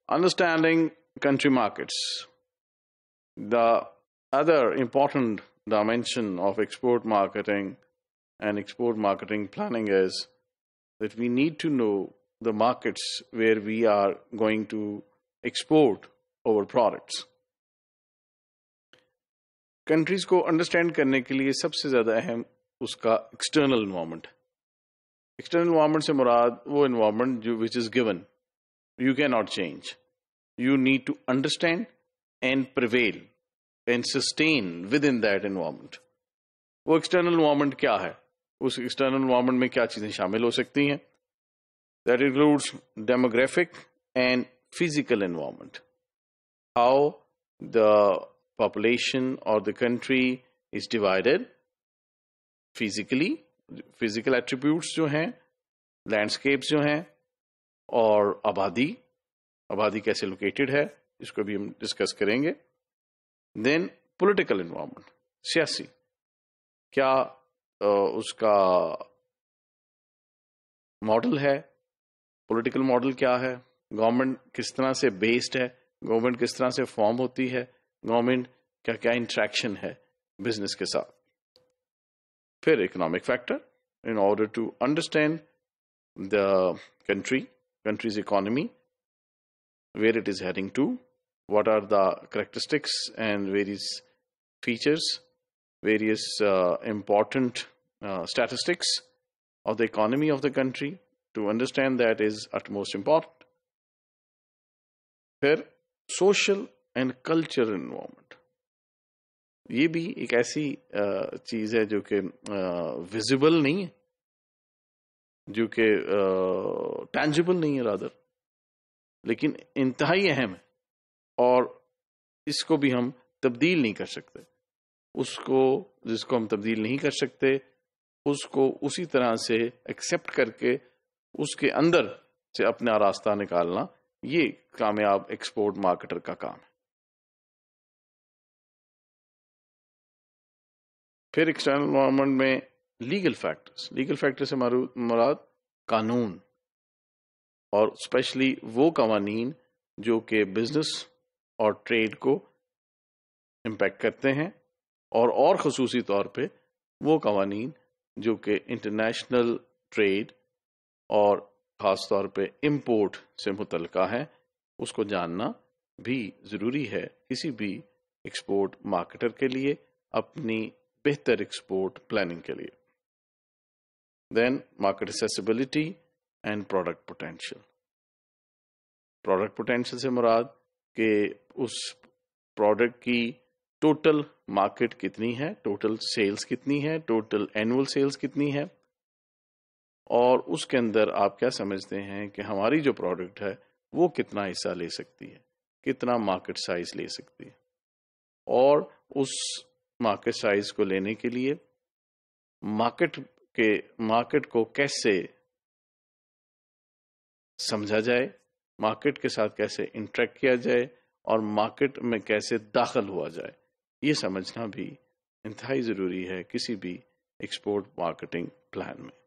Understanding country markets. The other important dimension of export marketing and export marketing planning is that we need to know the markets where we are going to export our products. Countries کو understand کرنے کے لیے سب سے زیادہ اہم اس کا external environment. External environment سے مراد وہ انوائرمنٹ جو which is given, you can not change. You need to understand and prevail and sustain within that environment. وہ ایکسٹرنل انوائرمنٹ کیا ہے, اس ایکسٹرنل انوائرمنٹ میں کیا چیزیں شامل ہو سکتی ہیں. That includes demographic and physical environment. How the population or the country is divided physically, physical attributes جو ہیں, landscapes جو ہیں, اور آبادی کیسے لوکیٹڈ ہے, اس کو بھی ہم ڈسکس کریں گے. دین پولیٹیکل انوائرمنٹ, سیاسی, کیا اس کا ماڈل ہے, پولیٹیکل ماڈل کیا ہے, گورنمنٹ کس طرح سے بیسڈ ہے, گورنمنٹ کس طرح سے فارم ہوتی ہے, گورنمنٹ کا کیا انٹریکشن ہے بزنس کے ساتھ. پھر economic factor, in order to understand the country's economy, where it is heading to, what are the characteristics and various features, various important statistics of the economy of the country. To understand that is utmost important. پھر social and cultural environment, یہ بھی ایک ایسی چیز ہے جو کہ visible نہیں ہے, جو کہ ٹینجیبل نہیں ہے رادر, لیکن انتہائی اہم ہے, اور اس کو بھی ہم تبدیل نہیں کر سکتے. اس کو جس کو ہم تبدیل نہیں کر سکتے, اس کو اسی طرح سے ایکسیپٹ کر کے اس کے اندر سے اپنا راستہ نکالنا, یہ کامیاب ایکسپورٹ مارکیٹر کا کام ہے. پھر ایکسٹرنل انوائرمنٹ میں لیگل فیکٹر سے مراد قانون, اور اسپیشلی وہ قوانین جو کہ بزنس اور ٹریڈ کو امپیکٹ کرتے ہیں, اور خصوصی طور پہ وہ قوانین جو کہ انٹرنیشنل ٹریڈ اور خاص طور پہ امپورٹ سے متعلقہ ہے. اس کو جاننا بھی ضروری ہے کسی بھی ایکسپورٹ مارکیٹر کے لیے, اپنی بہتر ایکسپورٹ پلاننگ کے لیے. Then market accessibility and product potential. Product potential سے مراد کہ اس پروڈکٹ کی ٹوٹل مارکیٹ کتنی ہے, ٹوٹل سیلز کتنی ہے, ٹوٹل اینول سیلز کتنی ہے, اور اس کے اندر آپ کیا سمجھتے ہیں کہ ہماری جو پروڈکٹ ہے وہ کتنا حصہ لے سکتی ہے, کتنا مارکیٹ سائز لے سکتی ہے. اور اس مارکیٹ سائز کو لینے کے لیے مارکیٹ کو کیسے سمجھا جائے, مارکیٹ کے ساتھ کیسے انٹریکٹ کیا جائے, اور مارکیٹ میں کیسے داخل ہوا جائے, یہ سمجھنا بھی انتہائی ضروری ہے کسی بھی ایکسپورٹ مارکیٹنگ پلان میں.